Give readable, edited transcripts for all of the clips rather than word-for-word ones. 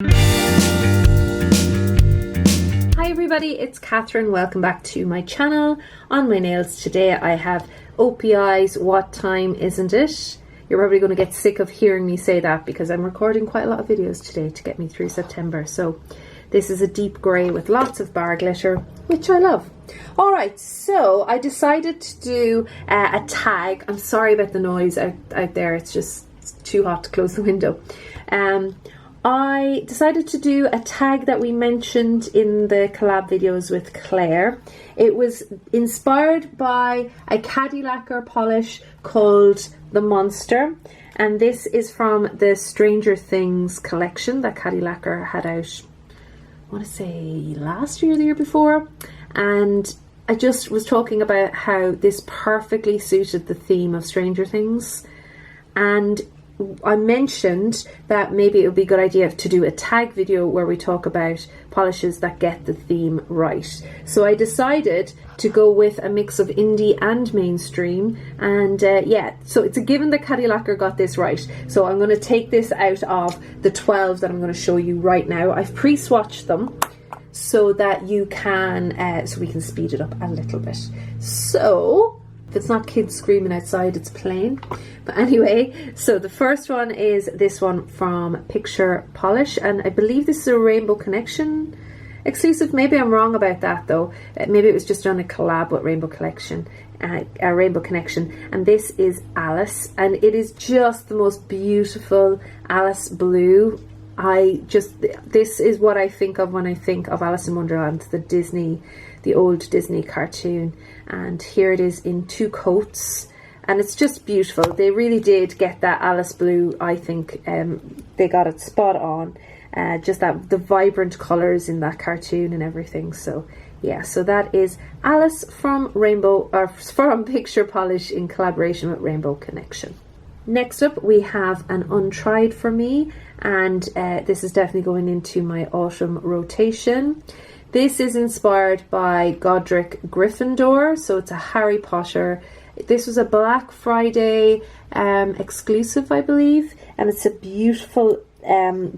Hi everybody, it's Catherine. Welcome back to my channel. On my nails today I have OPI's What Time Isn't It? You're probably going to get sick of hearing me say that because I'm recording quite a lot of videos today to get me through September. So this is a deep grey with lots of bar glitter, which I love. Alright, so I decided to do a tag. I'm sorry about the noise out there, it's just too hot to close the window. I decided to do a tag that we mentioned in the collab videos with Claire. It was inspired by a caddy lacquer polish called the Monster, and this is from the Stranger Things collection that Caddy Lacquer had out, I want to say last year or the year before, and I just was talking about how this perfectly suited the theme of Stranger Things, and I mentioned that maybe it would be a good idea to do a tag video where we talk about polishes that get the theme right. So I decided to go with a mix of indie and mainstream, and yeah, so it's a given that Caddy Lacquer got this right. So I'm going to take this out of the 12 that I'm going to show you right now. I've pre-swatched them so that you can, so we can speed it up a little bit. So if it's not kids screaming outside, it's plain. But anyway, so the first one is this one from Picture Polish, and I believe this is a Rainbow Connection exclusive. Maybe I'm wrong about that though. Maybe it was just on a collab with Rainbow Connection, and this is Alice, and it is just the most beautiful Alice blue. This is what I think of when I think of Alice in Wonderland, the old Disney cartoon, and here it is in 2 coats, and it's just beautiful. They really did get that Alice blue. I think they got it spot on. Just the vibrant colours in that cartoon and everything. So yeah, so that is Alice from from Picture Polish in collaboration with Rainbow Connection. Next up we have an Untried for me, and this is definitely going into my autumn rotation. This is inspired by Godric Gryffindor, so it's a Harry Potter. This was a Black Friday exclusive, I believe, and it's a beautiful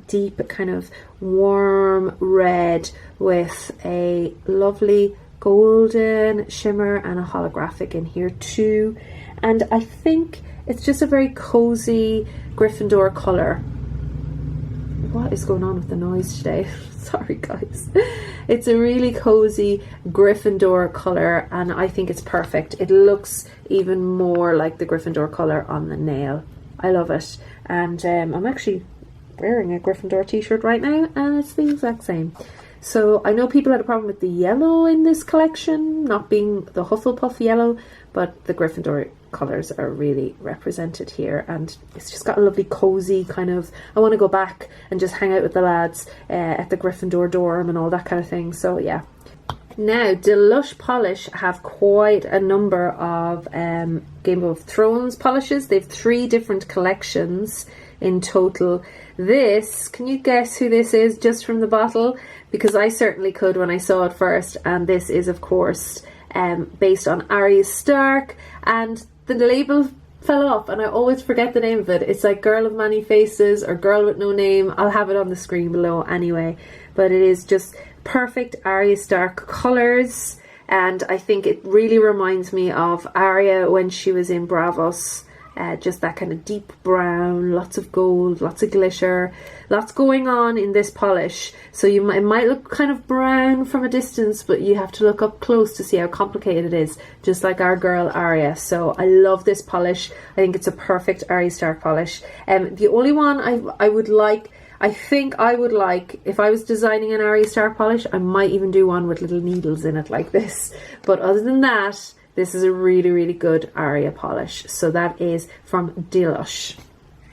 deep kind of warm red with a lovely golden shimmer and a holographic in here too. And I think it's just a very cozy Gryffindor colour. What is going on with the noise today? Sorry guys. It's a really cozy Gryffindor colour, and I think it's perfect. It looks even more like the Gryffindor colour on the nail. I love it. And I'm actually wearing a Gryffindor t-shirt right now, and it's the exact same. So I know people had a problem with the yellow in this collection not being the Hufflepuff yellow, but the Gryffindor colours are really represented here, and it's just got a lovely cozy kind of, I want to go back and just hang out with the lads at the Gryffindor dorm and all that kind of thing. So yeah. Now Deluxe Polish have quite a number of Game of Thrones polishes. They've 3 different collections in total. This, can you guess who this is just from the bottle? Because I certainly could when I saw it first, and this is of course based on Arya Stark, and the label fell off and I always forget the name of it. It's like Girl of Many Faces or Girl with No Name. I'll have it on the screen below anyway, but it is just perfect Arya Stark colours, and I think it really reminds me of Arya when she was in Bravos. Just that kind of deep brown, lots of gold, lots of glitter, lots going on in this polish. So it might look kind of brown from a distance, but you have to look up close to see how complicated it is, just like our girl Arya. So I love this polish. I think it's a perfect Arya Stark polish. The only one I would like, if I was designing an Arya Stark polish, I might even do one with little needles in it like this. But other than that, this is a really, really good Arya polish. So that is from Deluxe.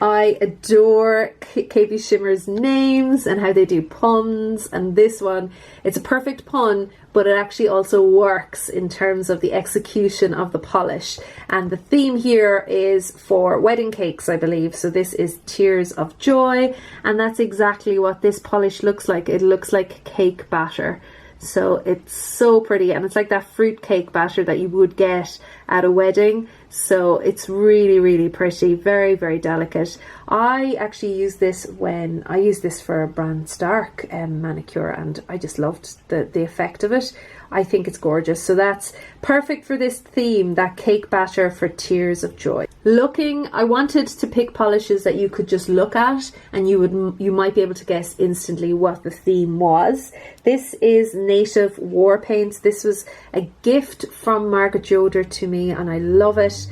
I adore KP Shimmer's names and how they do puns, and this one, it's a perfect pun, but it actually also works in terms of the execution of the polish. And the theme here is for wedding cakes, I believe. So this is Tears of Joy, and that's exactly what this polish looks like. It looks like cake batter. So it's so pretty, and it's like that fruit cake batter that you would get at a wedding. So it's really, really pretty, very, very delicate. I actually use this when I use this for a brand Stark manicure, and I just loved the effect of it. I think it's gorgeous. So that's perfect for this theme, that cake batter for tears of joy. I wanted to pick polishes that you could just look at and you might be able to guess instantly what the theme was. This is Native Warpaints. This was a gift from Margaret Yoder to me and I love it.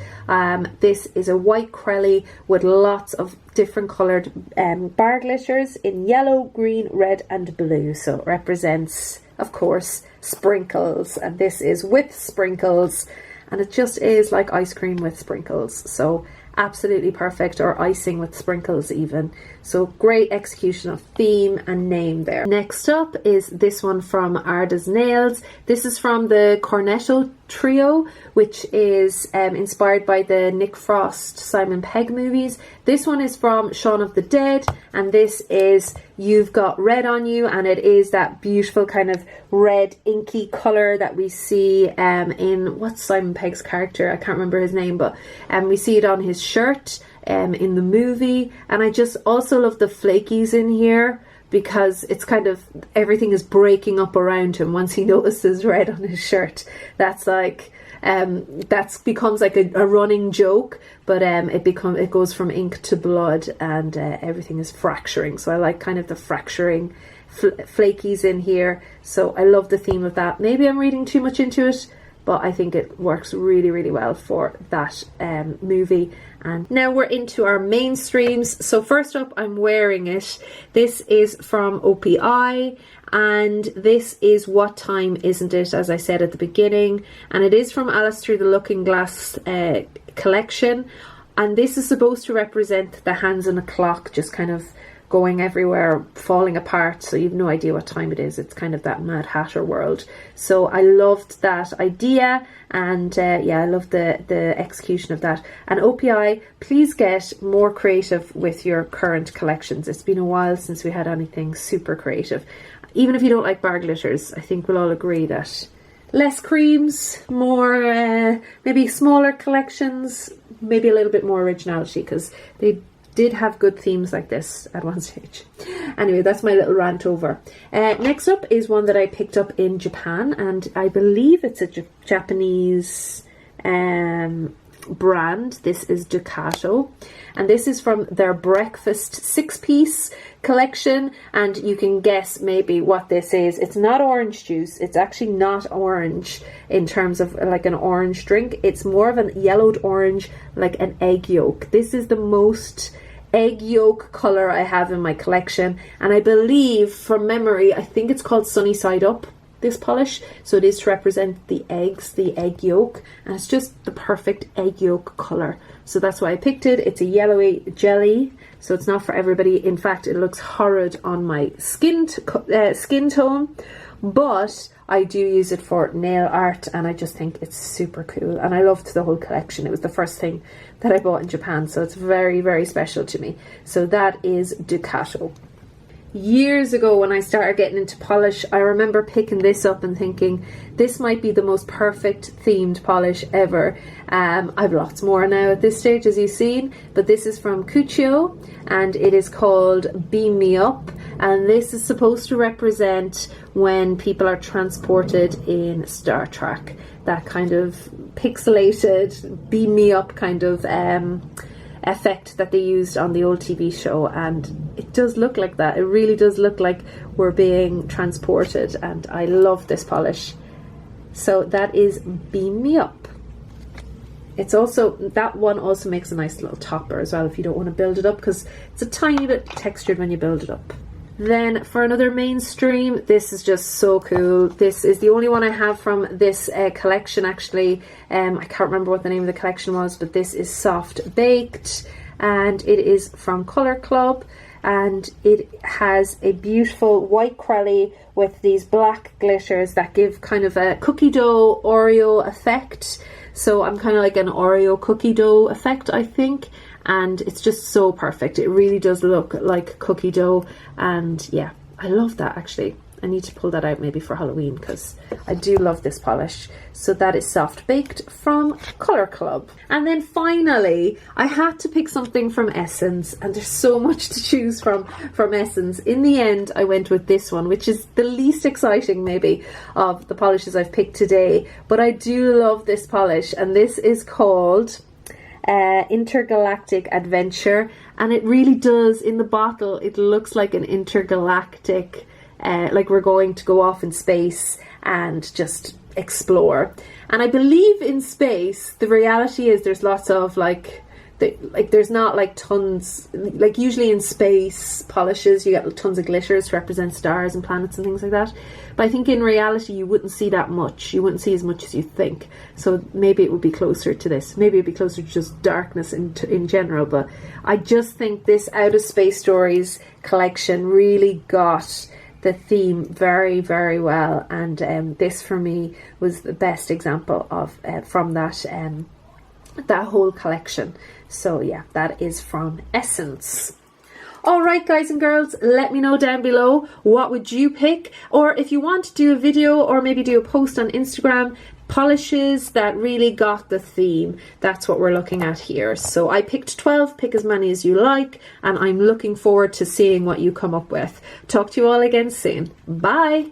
This is a white Cronall with lots of different coloured bar glitters in yellow, green, red and blue. So it represents, of course, sprinkles, and this is with sprinkles, and it just is like ice cream with sprinkles. So absolutely perfect, or icing with sprinkles even. So great execution of theme and name there. Next up is this one from Ardas Nails. This is from the Cornetto trio, which is inspired by the Nick Frost Simon Pegg movies. This one is from Shaun of the Dead, and this is You've Got Red on You, and it is that beautiful kind of red inky colour that we see in, what's Simon Pegg's character? I can't remember his name, but we see it on his shirt in the movie. And I just also love the flakies in here, because it's kind of, everything is breaking up around him once he notices red on his shirt. That's like, that becomes like a running joke, but it goes from ink to blood, and everything is fracturing. So I like kind of the fracturing flakies in here. So I love the theme of that. Maybe I'm reading too much into it, but I think it works really, really well for that movie. And now we're into our mainstreams. So first up, I'm wearing it. This is from OPI, and this is What Time Isn't It, as I said at the beginning. And it is from Alice Through the Looking Glass collection. And this is supposed to represent the hands on a clock just kind of going everywhere, falling apart, so you've no idea what time it is. It's kind of that Mad Hatter world. So I loved that idea, and yeah, I love the execution of that. And OPI, please get more creative with your current collections. It's been a while since we had anything super creative. Even if you don't like bar glitters, I think we'll all agree that less creams, more maybe smaller collections, maybe a little bit more originality, because they did have good themes like this at one stage. Anyway, that's my little rant over. Next up is one that I picked up in Japan, and I believe it's a Japanese brand. This is Ducato, and this is from their breakfast 6-piece collection, and you can guess maybe what this is. It's not orange juice. It's actually not orange in terms of like an orange drink. It's more of a yellowed orange, like an egg yolk. This is the most egg yolk color I have in my collection, and I believe from memory, I think it's called Sunny Side Up, this polish. So it is to represent the eggs, the egg yolk, and it's just the perfect egg yolk color. So that's why I picked it. It's a yellowy jelly, so it's not for everybody. In fact, it looks horrid on my skin tone, but I do use it for nail art, and I just think it's super cool, and I loved the whole collection. It was the first thing that I bought in Japan, so it's very, very special to me. So that is Ducato. Years ago, when I started getting into polish, I remember picking this up and thinking this might be the most perfect themed polish ever. I've lots more now at this stage, as you've seen, but this is from Cuccio, and it is called Beam Me Up, and this is supposed to represent when people are transported in Star Trek, that kind of pixelated beam me up kind of effect that they used on the old TV show, and it does look like that. It really does look like we're being transported, and I love this polish. So that is Beam Me Up. It's also, that one also makes a nice little topper as well if you don't want to build it up, because it's a tiny bit textured when you build it up. Then for another mainstream, this is just so cool. This is the only one I have from this collection, actually. I can't remember what the name of the collection was, but this is Soft Baked, and it is from Colour Club, and it has a beautiful white Cronall with these black glitters that give kind of a cookie dough Oreo effect. So I'm kind of like an Oreo cookie dough effect, I think. And it's just so perfect. It really does look like cookie dough, and yeah, I love that actually. I need to pull that out maybe for Halloween because I do love this polish. So that is Soft Baked from Colour Club. And then finally, I had to pick something from Essence, and there's so much to choose from Essence. In the end, I went with this one, which is the least exciting maybe of the polishes I've picked today. But I do love this polish, and this is called Intergalactic Adventure. And it really does, in the bottle, it looks like an intergalactic, like we're going to go off in space and just explore. And I believe in space, the reality is there's lots of like there's not like tons, like usually in space polishes you get tons of glitters to represent stars and planets and things like that. But I think in reality you wouldn't see that much. You wouldn't see as much as you think. So maybe it would be closer to this. Maybe it'd be closer to just darkness in general. But I just think this Out of Space Stories collection really got the theme very, very well, and this for me was the best example of from that whole collection. So yeah, that is from Essence. Alright guys and girls, let me know down below, what would you pick? Or if you want to do a video or maybe do a post on Instagram, polishes that really got the theme. That's what we're looking at here. So I picked 12, pick as many as you like, and I'm looking forward to seeing what you come up with. Talk to you all again soon. Bye!